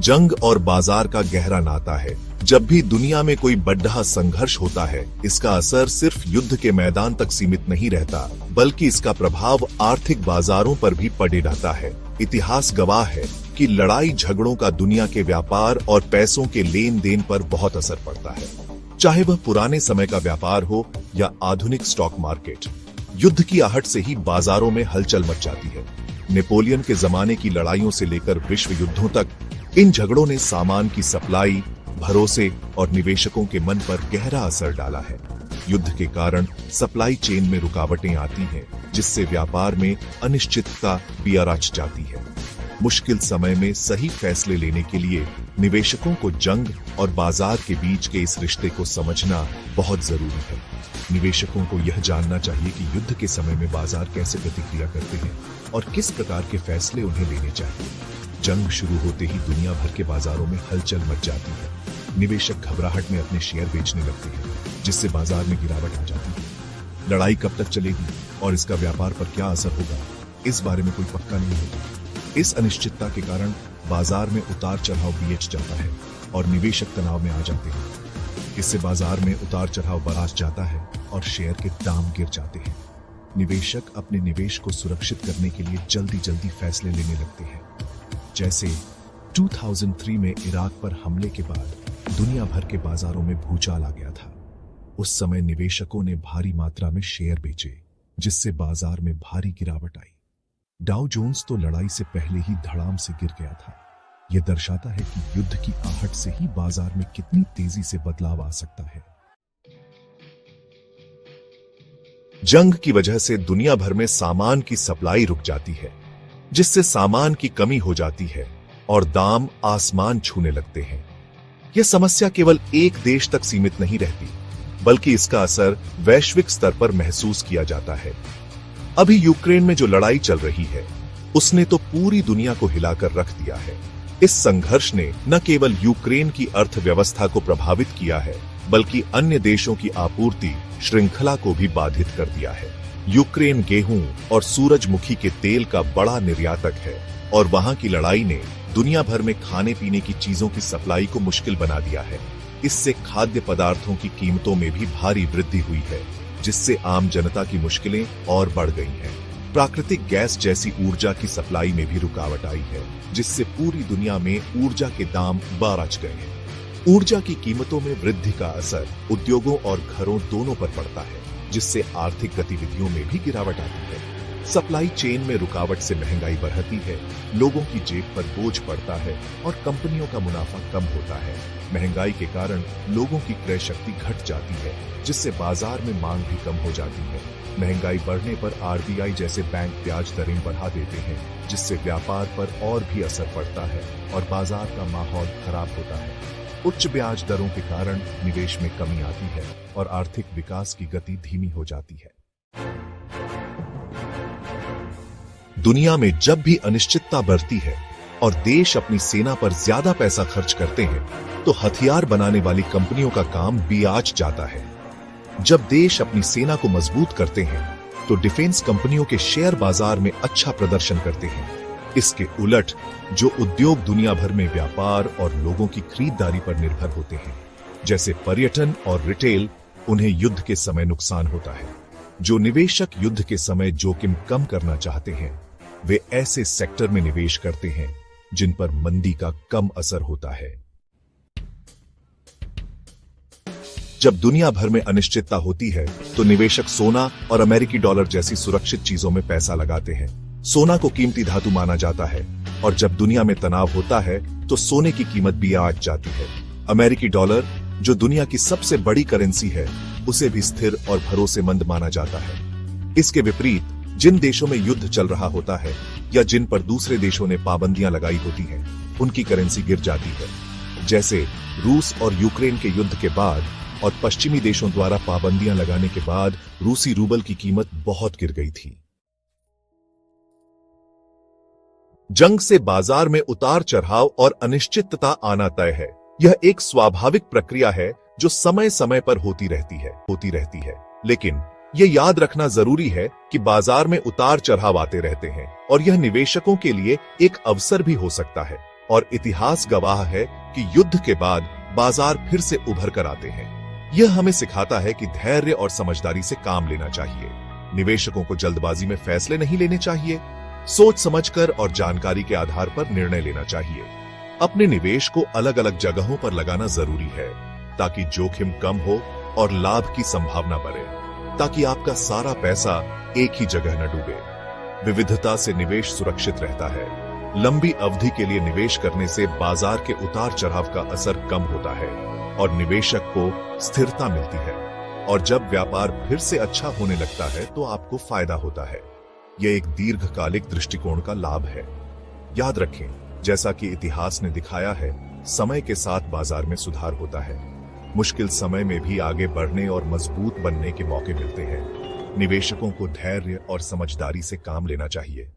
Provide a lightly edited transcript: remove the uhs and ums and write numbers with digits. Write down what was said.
जंग और बाजार का गहरा नाता है। जब भी दुनिया में कोई बड़ा संघर्ष होता है, इसका असर सिर्फ युद्ध के मैदान तक सीमित नहीं रहता, बल्कि इसका प्रभाव आर्थिक बाजारों पर भी पड़े रहता है। इतिहास गवाह है कि लड़ाई झगड़ों का दुनिया के व्यापार और पैसों के लेन देन पर बहुत असर पड़ता है। चाहे वह पुराने समय का व्यापार हो या आधुनिक स्टॉक मार्केट, युद्ध की आहट से ही बाजारों में हलचल मच जाती है। नेपोलियन के जमाने की लड़ाइयों से लेकर विश्व युद्धों तक इन झगड़ों ने सामान की सप्लाई, भरोसे और निवेशकों के मन पर गहरा असर डाला है। युद्ध के कारण सप्लाई चेन में रुकावटें आती हैं, जिससे व्यापार में अनिश्चितता बियाराच जाती है। मुश्किल समय में सही फैसले लेने के लिए निवेशकों को जंग और बाजार के बीच के इस रिश्ते को समझना बहुत जरूरी है। निवेशकों को यह जानना चाहिए कि युद्ध के समय में बाजार कैसे प्रतिक्रिया करते हैं और किस प्रकार के फैसले उन्हें लेने चाहिए। जंग शुरू होते ही दुनिया भर के बाजारों में हलचल मच जाती है। निवेशक घबराहट में अपने शेयर बेचने लगते हैं, जिससे बाजार में गिरावट आ जाती है। लड़ाई कब तक चलेगी और इसका व्यापार पर क्या असर होगा, इस बारे में कोई पक्का नहीं होता। इस अनिश्चितता के कारण बाजार में उतार चढ़ाव भी जाता है और निवेशक तनाव में आ जाते हैं। इससे बाजार में उतार चढ़ाव बढ़ जाता है और शेयर के दाम गिर जाते हैं। निवेशक अपने निवेश को सुरक्षित करने के लिए जल्दी फैसले लेने लगते हैं। जैसे 2003 में इराक पर हमले के बाद दुनिया भर के बाजारों में भूचाल आ गया था। उस समय निवेशकों ने भारी मात्रा में शेयर बेचे, जिससे बाजार में भारी गिरावट आई। डाउ जोन्स तो लड़ाई से पहले ही धड़ाम से गिर गया था। यह दर्शाता है कि युद्ध की आहट से ही बाजार में कितनी तेजी से बदलाव आ सकता है। जंग की वजह से दुनिया भर में सामान की सप्लाई रुक जाती है, जिससे सामान की कमी हो जाती है और दाम आसमान छूने लगते हैं। यह समस्या केवल एक देश तक सीमित नहीं रहती, बल्कि इसका असर वैश्विक स्तर पर महसूस किया जाता है। अभी यूक्रेन में जो लड़ाई चल रही है, उसने तो पूरी दुनिया को हिलाकर रख दिया है। इस संघर्ष ने न केवल यूक्रेन की अर्थव्यवस्था को प्रभावित किया है, बल्कि अन्य देशों की आपूर्ति श्रृंखला को भी बाधित कर दिया है। यूक्रेन गेहूं और सूरजमुखी के तेल का बड़ा निर्यातक है और वहां की लड़ाई ने दुनिया भर में खाने पीने की चीजों की सप्लाई को मुश्किल बना दिया है। इससे खाद्य पदार्थों की कीमतों में भी भारी वृद्धि हुई है, जिससे आम जनता की मुश्किलें और बढ़ गई हैं। प्राकृतिक गैस जैसी ऊर्जा की सप्लाई में भी रुकावट आई है, जिससे पूरी दुनिया में ऊर्जा के दाम बढ़ गए हैं। ऊर्जा की कीमतों में वृद्धि का असर उद्योगों और घरों दोनों पर पड़ता है, जिससे आर्थिक गतिविधियों में भी गिरावट आती है। सप्लाई चेन में रुकावट से महंगाई बढ़ती है, लोगों की जेब पर बोझ पड़ता है और कंपनियों का मुनाफा कम होता है। महंगाई के कारण लोगों की क्रय शक्ति घट जाती है, जिससे बाजार में मांग भी कम हो जाती है। महंगाई बढ़ने पर आरबीआई जैसे बैंक ब्याज दरें बढ़ा देते हैं, जिससे व्यापार पर और भी असर पड़ता है और बाजार का माहौल खराब होता है। उच्च ब्याज दरों के कारण निवेश में कमी आती है और आर्थिक विकास की गति धीमी हो जाती है। दुनिया में जब भी अनिश्चितता बढ़ती है और देश अपनी सेना पर ज्यादा पैसा खर्च करते हैं, तो हथियार बनाने वाली कंपनियों का काम भी आज जाता है। जब देश अपनी सेना को मजबूत करते हैं, तो डिफेंस कंपनियों के शेयर बाजार में अच्छा प्रदर्शन करते हैं। इसके उलट जो उद्योग दुनिया भर में व्यापार और लोगों की खरीदारी पर निर्भर होते हैं, जैसे पर्यटन और रिटेल, उन्हें युद्ध के समय नुकसान होता है। जो निवेशक युद्ध के समय जोखिम कम करना चाहते हैं, वे ऐसे सेक्टर में निवेश करते हैं जिन पर मंदी का कम असर होता है। जब दुनिया भर में अनिश्चितता होती है, तो निवेशक सोना और अमेरिकी डॉलर जैसी सुरक्षित चीजों में पैसा लगाते हैं। सोना को कीमती धातु माना जाता है और जब दुनिया में तनाव होता है, तो सोने की कीमत भी आज जाती है। अमेरिकी डॉलर, जो दुनिया की सबसे बड़ी करेंसी है, उसे भी स्थिर और भरोसेमंद माना जाता है। इसके विपरीत जिन देशों में युद्ध चल रहा होता है या जिन पर दूसरे देशों ने पाबंदियां लगाई होती हैं, उनकी करेंसी गिर जाती है। जैसे रूस और यूक्रेन के युद्ध के बाद और पश्चिमी देशों द्वारा पाबंदियां लगाने के बाद रूसी रूबल की कीमत बहुत गिर गई थी। जंग से बाजार में उतार चढ़ाव और अनिश्चितता आना तय है। यह एक स्वाभाविक प्रक्रिया है जो समय समय पर होती रहती है। लेकिन यह याद रखना जरूरी है कि बाजार में उतार चढ़ाव आते रहते हैं और यह निवेशकों के लिए एक अवसर भी हो सकता है और इतिहास गवाह है कि युद्ध के बाद बाजार फिर से उभर कर आते हैं। यह हमें सिखाता है कि धैर्य और समझदारी से काम लेना चाहिए। निवेशकों को जल्दबाजी में फैसले नहीं लेने चाहिए, सोच समझकर और जानकारी के आधार पर निर्णय लेना चाहिए। अपने निवेश को अलग अलग जगहों पर लगाना जरूरी है ताकि जोखिम कम हो और लाभ की संभावना बढ़े, ताकि आपका सारा पैसा एक ही जगह न डूबे। विविधता से निवेश सुरक्षित रहता है। लंबी अवधि के लिए निवेश करने से बाजार के उतार चढ़ाव का असर कम होता है और निवेशक को स्थिरता मिलती है। और जब व्यापार फिर से अच्छा होने लगता है तो आपको फायदा होता है। यह एक दीर्घकालिक दृष्टिकोण का लाभ है। याद रखें, जैसा कि इतिहास ने दिखाया है, समय के साथ बाजार में सुधार होता है। मुश्किल समय में भी आगे बढ़ने और मजबूत बनने के मौके मिलते हैं। निवेशकों को धैर्य और समझदारी से काम लेना चाहिए।